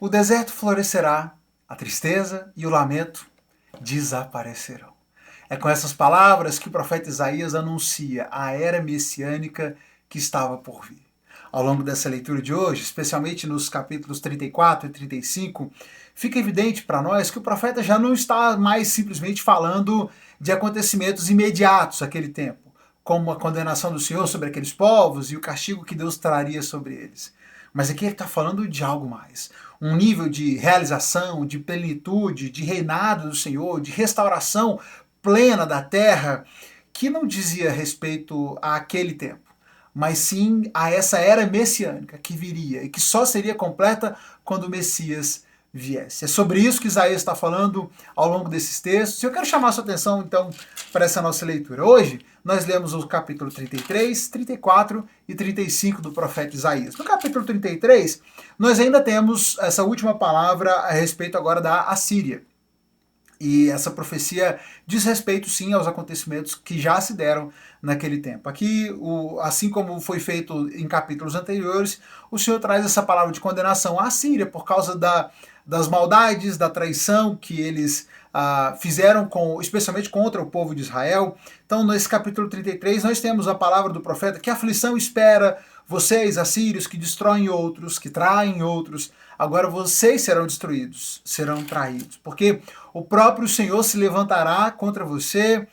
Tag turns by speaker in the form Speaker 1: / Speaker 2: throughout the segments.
Speaker 1: O deserto florescerá, a tristeza e o lamento desaparecerão. É com essas palavras que o profeta Isaías anuncia a era messiânica que estava por vir. Ao longo dessa leitura de hoje, especialmente nos capítulos 34 e 35, fica evidente para nós que o profeta já não está mais simplesmente falando de acontecimentos imediatos àquele tempo, como a condenação do Senhor sobre aqueles povos e o castigo que Deus traria sobre eles. Mas aqui ele está falando de algo mais. Um nível de realização, de plenitude, de reinado do Senhor, de restauração plena da terra, que não dizia respeito àquele tempo, mas sim a essa era messiânica que viria e que só seria completa quando o Messias viesse. É sobre isso que Isaías está falando ao longo desses textos. E eu quero chamar a sua atenção, então, para essa nossa leitura. Hoje, nós lemos o capítulo 33, 34 e 35 do profeta Isaías. No capítulo 33, nós ainda temos essa última palavra a respeito agora da Assíria. E essa profecia diz respeito, sim, aos acontecimentos que já se deram naquele tempo. Aqui, assim como foi feito em capítulos anteriores, o Senhor traz essa palavra de condenação à Síria por causa das maldades, da traição que eles fizeram, especialmente contra o povo de Israel. Então, nesse capítulo 33, nós temos a palavra do profeta que a aflição espera vocês, assírios, que destroem outros, que traem outros. Agora vocês serão destruídos, serão traídos, porque o próprio Senhor se levantará contra você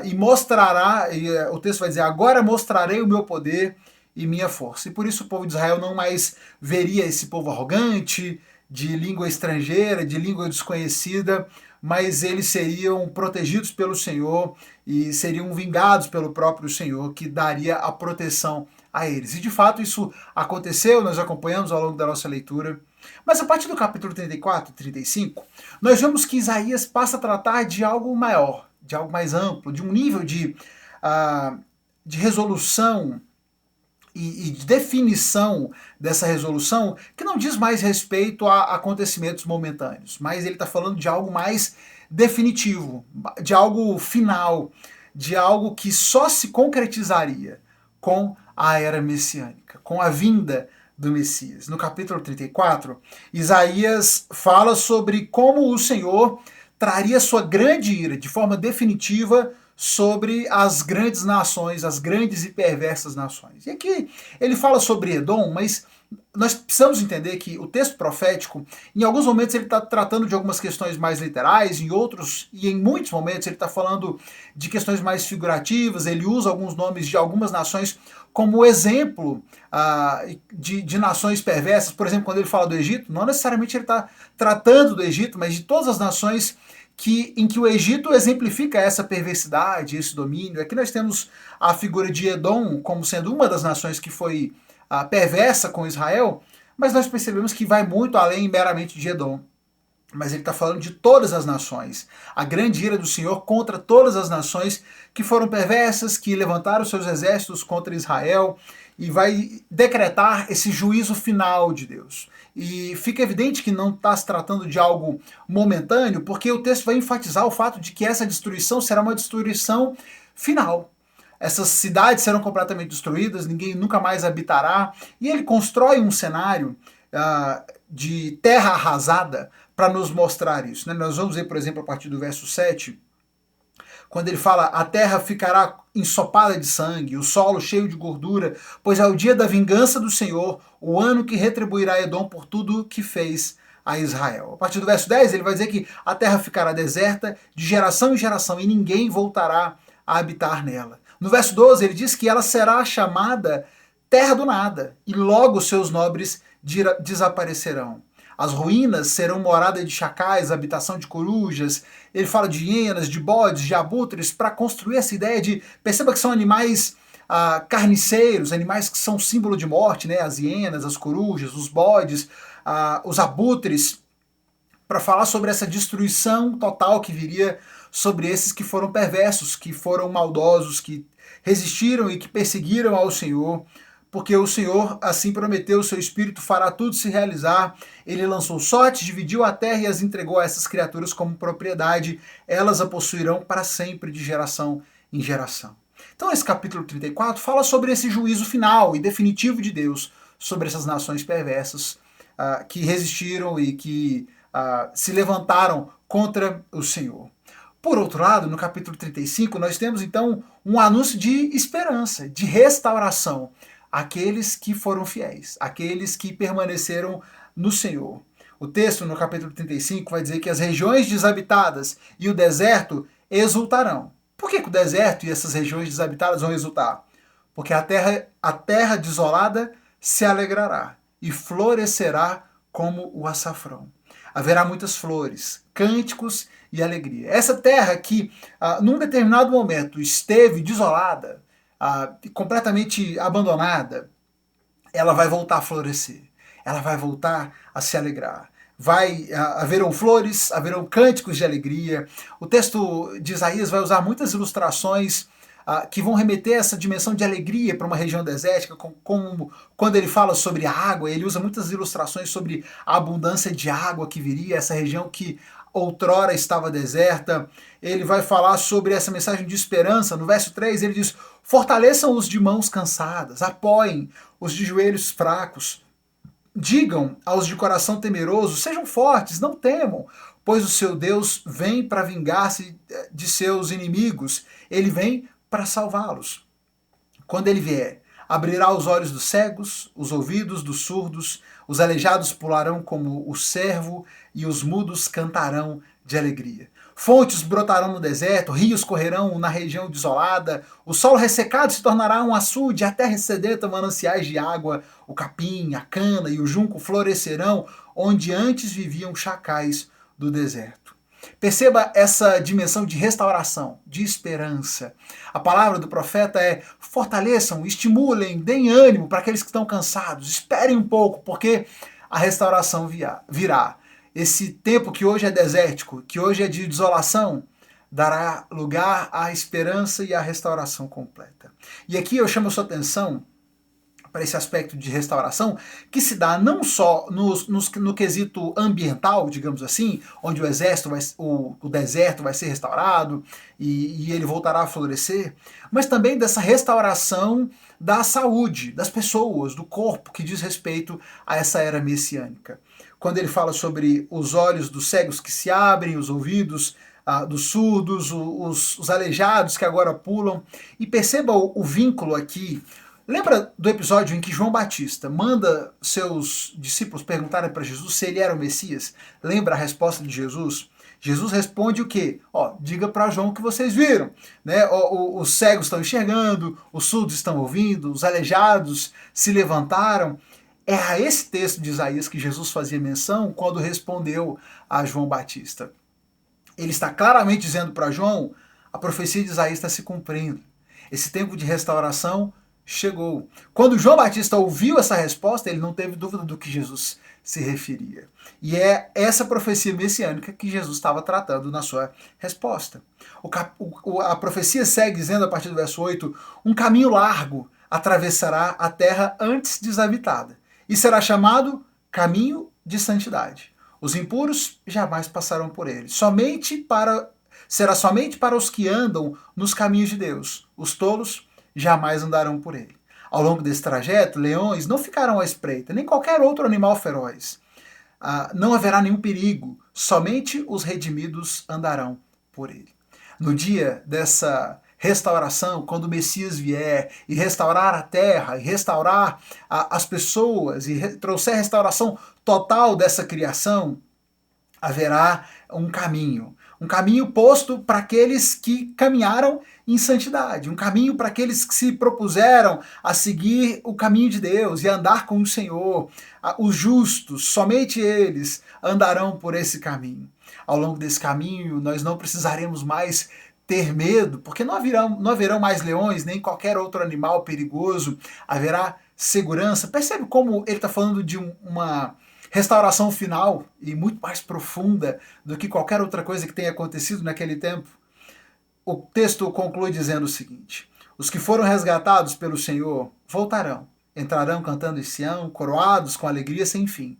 Speaker 1: e mostrará, o texto vai dizer, agora mostrarei o meu poder e minha força. E por isso o povo de Israel não mais veria esse povo arrogante, de língua estrangeira, de língua desconhecida, mas eles seriam protegidos pelo Senhor e seriam vingados pelo próprio Senhor, que daria a proteção a eles. E de fato isso aconteceu, nós acompanhamos ao longo da nossa leitura. Mas a partir do capítulo 34 e 35, nós vemos que Isaías passa a tratar de algo maior, de algo mais amplo, de um nível de resolução e de definição dessa resolução que não diz mais respeito a acontecimentos momentâneos, mas ele está falando de algo mais definitivo, de algo final, de algo que só se concretizaria com a era messiânica, com a vinda do Messias. No capítulo 34, Isaías fala sobre como o Senhor traria sua grande ira de forma definitiva sobre as grandes nações, as grandes e perversas nações. E aqui ele fala sobre Edom, mas nós precisamos entender que o texto profético, em alguns momentos ele está tratando de algumas questões mais literais, em outros e em muitos momentos ele está falando de questões mais figurativas, ele usa alguns nomes de algumas nações como exemplo de nações perversas. Por exemplo, quando ele fala do Egito, não necessariamente ele está tratando do Egito, mas de todas as nações em que o Egito exemplifica essa perversidade, esse domínio. Aqui nós temos a figura de Edom como sendo uma das nações que foi perversa com Israel, mas nós percebemos que vai muito além meramente de Edom. Mas ele está falando de todas as nações. A grande ira do Senhor contra todas as nações que foram perversas, que levantaram seus exércitos contra Israel, e vai decretar esse juízo final de Deus. E fica evidente que não está se tratando de algo momentâneo, porque o texto vai enfatizar o fato de que essa destruição será uma destruição final. Essas cidades serão completamente destruídas, ninguém nunca mais habitará, e ele constrói um cenário de terra arrasada para nos mostrar isso. Né? Nós vamos ver, por exemplo, a partir do verso 7, quando ele fala, a terra ficará ensopada de sangue, o solo cheio de gordura, pois é o dia da vingança do Senhor, o ano que retribuirá Edom por tudo que fez a Israel. A partir do verso 10, ele vai dizer que a terra ficará deserta de geração em geração e ninguém voltará a habitar nela. No verso 12, ele diz que ela será chamada terra do nada e logo seus nobres desaparecerão. As ruínas serão morada de chacais, habitação de corujas. Ele fala de hienas, de bodes, de abutres, para construir essa ideia de... Perceba que são animais carniceiros, animais que são símbolo de morte, né? As hienas, as corujas, os bodes, os abutres, para falar sobre essa destruição total que viria sobre esses que foram perversos, que foram maldosos, que resistiram e que perseguiram ao Senhor, porque o Senhor assim prometeu, o seu Espírito fará tudo se realizar. Ele lançou sortes, dividiu a terra e as entregou a essas criaturas como propriedade. Elas a possuirão para sempre, de geração em geração. Então esse capítulo 34 fala sobre esse juízo final e definitivo de Deus sobre essas nações perversas, que resistiram e que se levantaram contra o Senhor. Por outro lado, no capítulo 35, nós temos então um anúncio de esperança, de restauração àqueles que foram fiéis, àqueles que permaneceram no Senhor. O texto no capítulo 35 vai dizer que as regiões desabitadas e o deserto exultarão. Por que o deserto e essas regiões desabitadas vão exultar? Porque a terra desolada se alegrará e florescerá como o açafrão. Haverá muitas flores, cânticos e alegria. Essa terra que, num determinado momento, esteve desolada, completamente abandonada, ela vai voltar a florescer. Ela vai voltar a se alegrar. Haverão flores, haverão cânticos de alegria. O texto de Isaías vai usar muitas ilustrações que vão remeter essa dimensão de alegria para uma região desértica, como quando ele fala sobre a água, ele usa muitas ilustrações sobre a abundância de água que viria, essa região que outrora estava deserta. Ele vai falar sobre essa mensagem de esperança. No verso 3 ele diz: fortaleçam os de mãos cansadas, apoiem os de joelhos fracos, digam aos de coração temeroso, sejam fortes, não temam, pois o seu Deus vem para vingar-se de seus inimigos, ele vem para salvá-los. Quando ele vier, abrirá os olhos dos cegos, os ouvidos dos surdos, os aleijados pularão como o cervo e os mudos cantarão de alegria. Fontes brotarão no deserto, rios correrão na região desolada, o solo ressecado se tornará um açude, a terra sedenta mananciais de água, o capim, a cana e o junco florescerão onde antes viviam chacais do deserto. Perceba essa dimensão de restauração, de esperança. A palavra do profeta é: fortaleçam, estimulem, deem ânimo para aqueles que estão cansados, esperem um pouco, porque a restauração virá. Esse tempo que hoje é desértico, que hoje é de desolação, dará lugar à esperança e à restauração completa. E aqui eu chamo a sua atenção para esse aspecto de restauração, que se dá não só no quesito ambiental, digamos assim, onde o deserto vai ser restaurado e ele voltará a florescer, mas também dessa restauração da saúde das pessoas, do corpo, que diz respeito a essa era messiânica. Quando ele fala sobre os olhos dos cegos que se abrem, os ouvidos dos surdos, os aleijados que agora pulam, e perceba o vínculo aqui. Lembra do episódio em que João Batista manda seus discípulos perguntarem para Jesus se ele era o Messias? Lembra a resposta de Jesus? Jesus responde o quê? Diga para João o que vocês viram. Né? Os cegos estão enxergando, os surdos estão ouvindo, os aleijados se levantaram. É a esse texto de Isaías que Jesus fazia menção quando respondeu a João Batista. Ele está claramente dizendo para João: a profecia de Isaías está se cumprindo. Esse tempo de restauração chegou. Quando João Batista ouviu essa resposta, ele não teve dúvida do que Jesus se referia. E é essa profecia messiânica que Jesus estava tratando na sua resposta. A profecia segue dizendo, a partir do verso 8, um caminho largo atravessará a terra antes desabitada, e será chamado caminho de santidade. Os impuros jamais passarão por ele. Será somente para os que andam nos caminhos de Deus. Os tolos jamais andarão por ele. Ao longo desse trajeto, leões não ficarão à espreita, nem qualquer outro animal feroz. Não haverá nenhum perigo, somente os redimidos andarão por ele. No dia dessa restauração, quando o Messias vier e restaurar a terra, e restaurar as pessoas, e trouxer restauração total dessa criação, haverá um caminho posto para aqueles que caminharam em santidade, um caminho para aqueles que se propuseram a seguir o caminho de Deus e andar com o Senhor. Os justos, somente eles andarão por esse caminho. Ao longo desse caminho, nós não precisaremos mais ter medo, porque não haverão mais leões, nem qualquer outro animal perigoso, haverá segurança. Percebe como ele está falando de uma restauração final e muito mais profunda do que qualquer outra coisa que tenha acontecido naquele tempo? O texto conclui dizendo o seguinte: os que foram resgatados pelo Senhor voltarão, entrarão cantando em Sião, coroados com alegria sem fim.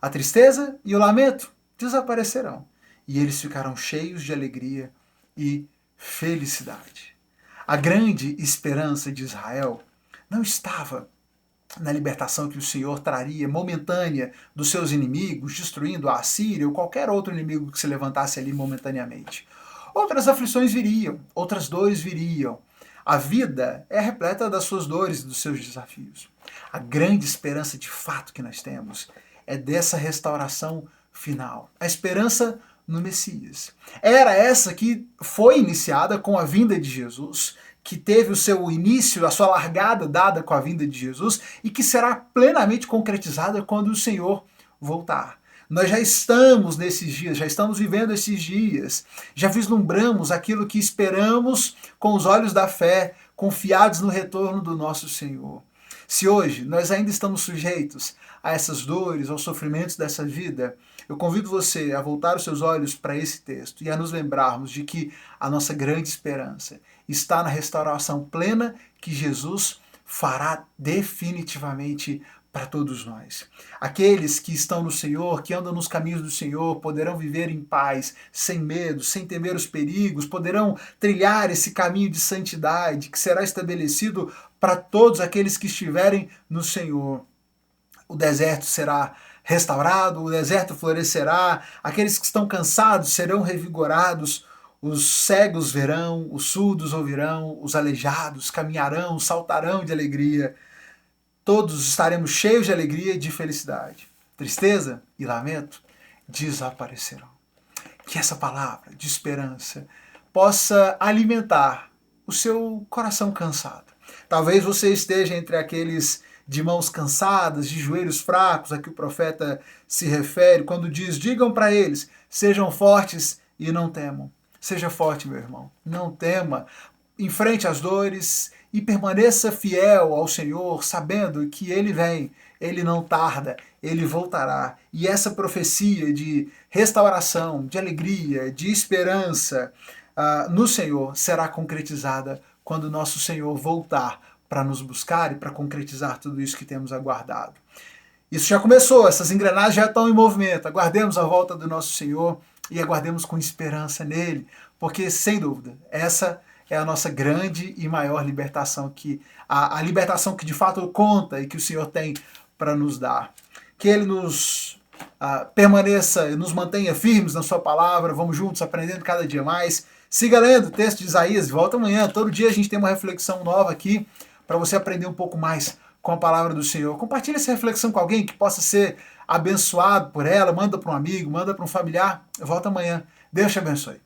Speaker 1: A tristeza e o lamento desaparecerão, e eles ficarão cheios de alegria e felicidade. A grande esperança de Israel não estava na libertação que o Senhor traria momentânea dos seus inimigos, destruindo a Assíria ou qualquer outro inimigo que se levantasse ali momentaneamente. Outras aflições viriam, outras dores viriam. A vida é repleta das suas dores e dos seus desafios. A grande esperança de fato que nós temos é dessa restauração final. A esperança no Messias. Era essa que foi iniciada com a vinda de Jesus, que teve o seu início, a sua largada dada com a vinda de Jesus e que será plenamente concretizada quando o Senhor voltar. Nós já estamos nesses dias, já estamos vivendo esses dias, já vislumbramos aquilo que esperamos com os olhos da fé, confiados no retorno do nosso Senhor. Se hoje nós ainda estamos sujeitos a essas dores, aos sofrimentos dessa vida, eu convido você a voltar os seus olhos para esse texto e a nos lembrarmos de que a nossa grande esperança está na restauração plena que Jesus fará definitivamente para todos nós. Aqueles que estão no Senhor, que andam nos caminhos do Senhor, poderão viver em paz, sem medo, sem temer os perigos, poderão trilhar esse caminho de santidade que será estabelecido para todos aqueles que estiverem no Senhor. O deserto será restaurado, o deserto florescerá, aqueles que estão cansados serão revigorados, os cegos verão, os surdos ouvirão, os aleijados caminharão, saltarão de alegria. Todos estaremos cheios de alegria e de felicidade. Tristeza e lamento desaparecerão. Que essa palavra de esperança possa alimentar o seu coração cansado. Talvez você esteja entre aqueles de mãos cansadas, de joelhos fracos, a que o profeta se refere, quando diz, digam para eles, sejam fortes e não temam. Seja forte, meu irmão, não tema, enfrente as dores e permaneça fiel ao Senhor, sabendo que Ele vem, Ele não tarda, Ele voltará. E essa profecia de restauração, de alegria, de esperança no Senhor será concretizada quando nosso Senhor voltar para nos buscar e para concretizar tudo isso que temos aguardado. Isso já começou, essas engrenagens já estão em movimento. Aguardemos a volta do nosso Senhor e aguardemos com esperança nele, porque, sem dúvida, essa é a nossa grande e maior libertação, a libertação que de fato conta e que o Senhor tem para nos dar. Que Ele nos permaneça e nos mantenha firmes na sua palavra, vamos juntos aprendendo cada dia mais. Siga lendo o texto de Isaías, volta amanhã, todo dia a gente tem uma reflexão nova aqui, para você aprender um pouco mais com a palavra do Senhor. Compartilhe essa reflexão com alguém que possa ser abençoado por ela, manda para um amigo, manda para um familiar. Volta amanhã. Deus te abençoe.